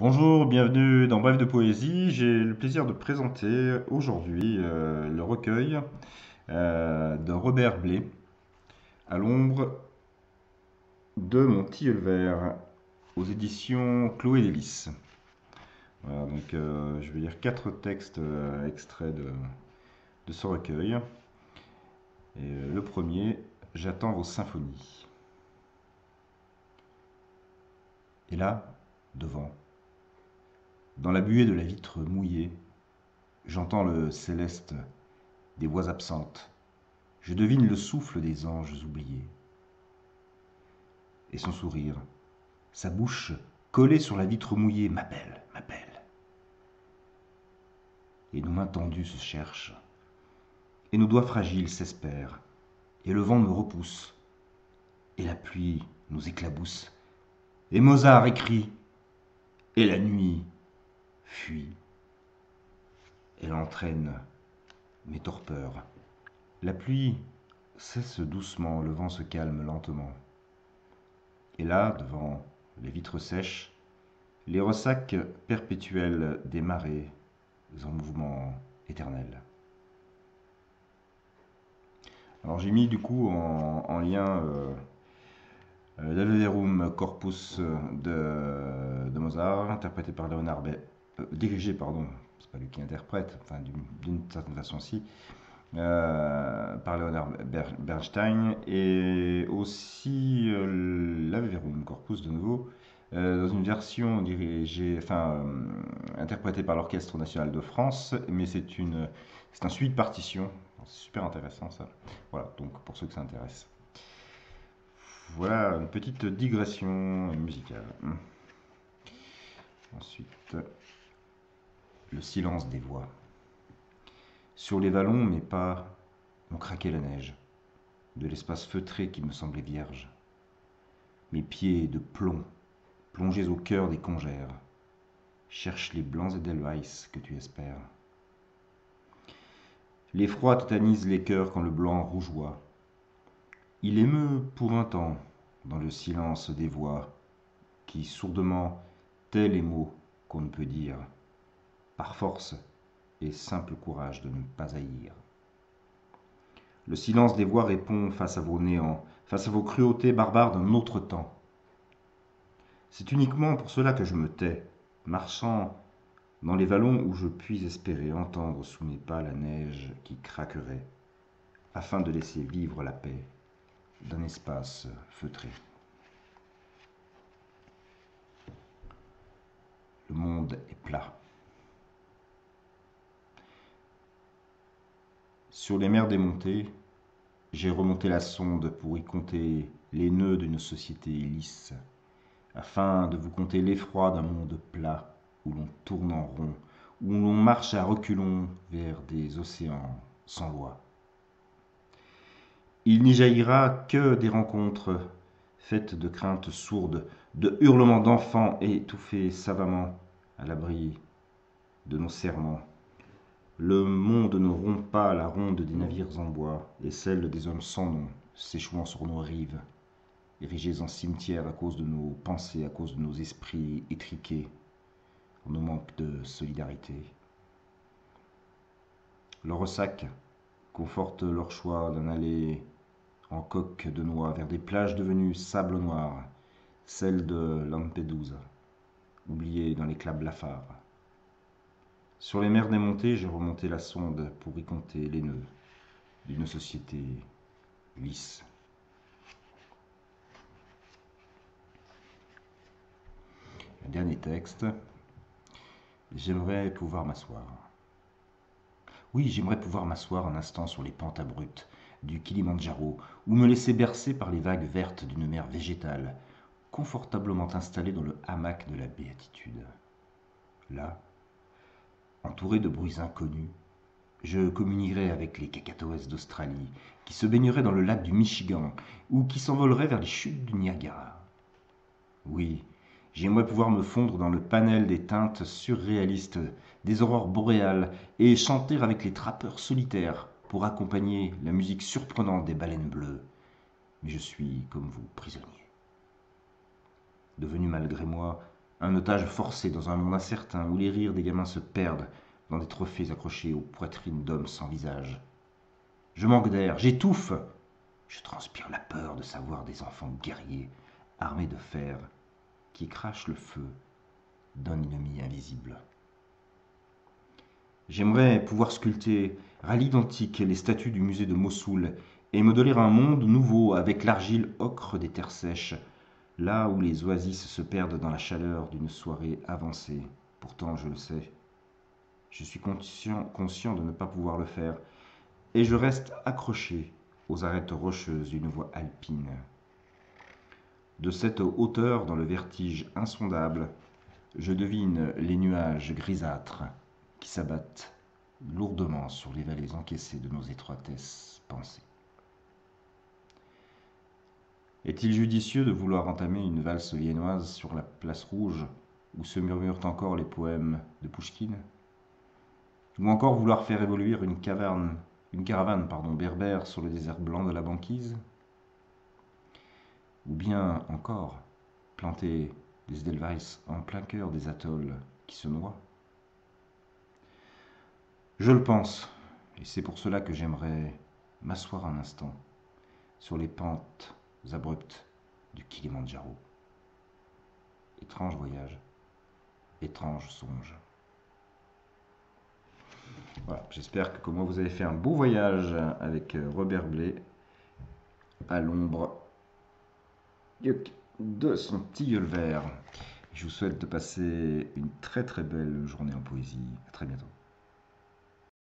Bonjour, bienvenue dans Bref de Poésie. J'ai le plaisir de présenter aujourd'hui le recueil de Robert Blay, À l'ombre de mon tilleul vert, aux éditions Chloé Délices. Voilà, donc je vais lire 4 textes extraits de ce recueil. Et le premier, J'attends vos symphonies. Et là, devant, dans la buée de la vitre mouillée, j'entends le céleste des voix absentes. Je devine le souffle des anges oubliés. Et son sourire, sa bouche collée sur la vitre mouillée, m'appelle, m'appelle. Et nos mains tendues se cherchent, et nos doigts fragiles s'espèrent, et le vent me repousse, et la pluie nous éclabousse, et Mozart écrit, et la nuit fuit. Elle entraîne mes torpeurs. La pluie cesse doucement, le vent se calme lentement. Et là, devant les vitres sèches, les ressacs perpétuels des marées en mouvement éternel. Alors j'ai mis du coup en lien l'Ave Verum Corpus de Mozart, interprété par dirigé, pardon, c'est pas lui qui interprète, enfin d'une certaine façon si, par Leonard Bernstein, et aussi l'Ave Verum Corpus de nouveau, dans une version interprétée par l'Orchestre National de France, mais c'est un suivi de partition, c'est super intéressant ça. Voilà, donc pour ceux que ça intéresse. Voilà une petite digression musicale. Ensuite, le silence des voix. Sur les vallons, mes pas ont craqué la neige, de l'espace feutré qui me semblait vierge. Mes pieds de plomb, plongés au cœur des congères, cherchent les blancs Edelweiss que tu espères. L'effroi tétanise les cœurs quand le blanc rougeoie. Il émeut pour un temps, dans le silence des voix, qui sourdement tait les mots qu'on ne peut dire, par force et simple courage de ne pas haïr. Le silence des voix répond face à vos néants, face à vos cruautés barbares d'un autre temps. C'est uniquement pour cela que je me tais, marchant dans les vallons où je puis espérer entendre sous mes pas la neige qui craquerait, afin de laisser vivre la paix d'un espace feutré. Le monde est plat. Sur les mers démontées, j'ai remonté la sonde pour y compter les nœuds d'une société lisse, afin de vous conter l'effroi d'un monde plat, où l'on tourne en rond, où l'on marche à reculons vers des océans sans loi. Il n'y jaillira que des rencontres faites de craintes sourdes, de hurlements d'enfants étouffés savamment à l'abri de nos serments. Le monde ne rompt pas la ronde des navires en bois et celle des hommes sans nom, s'échouant sur nos rives, érigés en cimetières à cause de nos pensées, à cause de nos esprits étriqués, en nos manques de solidarité. Leurs ressacs confortent leur choix d'un aller en coque de noix vers des plages devenues sable noir, celles de Lampedusa, oubliées dans l'éclat blafard. Sur les mers démontées, j'ai remonté la sonde pour y compter les nœuds d'une société lisse. Un dernier texte. J'aimerais pouvoir m'asseoir. Oui, j'aimerais pouvoir m'asseoir un instant sur les pentes abruptes du Kilimandjaro, ou me laisser bercer par les vagues vertes d'une mer végétale, confortablement installé dans le hamac de la béatitude. Là, entouré de bruits inconnus, je communierais avec les cacatoès d'Australie, qui se baigneraient dans le lac du Michigan, ou qui s'envoleraient vers les chutes du Niagara. Oui, j'aimerais pouvoir me fondre dans le panel des teintes surréalistes des aurores boréales et chanter avec les trappeurs solitaires pour accompagner la musique surprenante des baleines bleues. Mais je suis, comme vous, prisonnier. Devenu malgré moi Un otage forcé dans un monde incertain où les rires des gamins se perdent dans des trophées accrochés aux poitrines d'hommes sans visage. Je manque d'air, j'étouffe. Je transpire la peur de savoir des enfants guerriers, armés de fer, qui crachent le feu d'un ennemi invisible. J'aimerais pouvoir sculpter à l'identique les statues du musée de Mossoul et modeler un monde nouveau avec l'argile ocre des terres sèches, là où les oasis se perdent dans la chaleur d'une soirée avancée. Pourtant, je le sais, je suis conscient de ne pas pouvoir le faire, et je reste accroché aux arêtes rocheuses d'une voie alpine. De cette hauteur, dans le vertige insondable, je devine les nuages grisâtres qui s'abattent lourdement sur les vallées encaissées de nos étroitesses pensées. Est-il judicieux de vouloir entamer une valse viennoise sur la place rouge, où se murmurent encore les poèmes de Pouchkine? Ou encore vouloir faire évoluer une caravane berbère sur le désert blanc de la banquise? Ou bien encore planter des Edelweiss en plein cœur des atolls qui se noient? Je le pense, et c'est pour cela que j'aimerais m'asseoir un instant sur les pentes abruptes du Kilimandjaro. Étrange voyage, étrange songe. Voilà, j'espère que comme moi vous avez fait un beau voyage avec Robert Blay à l'ombre de son tilleul vert. Je vous souhaite de passer une très très belle journée en poésie. À très bientôt.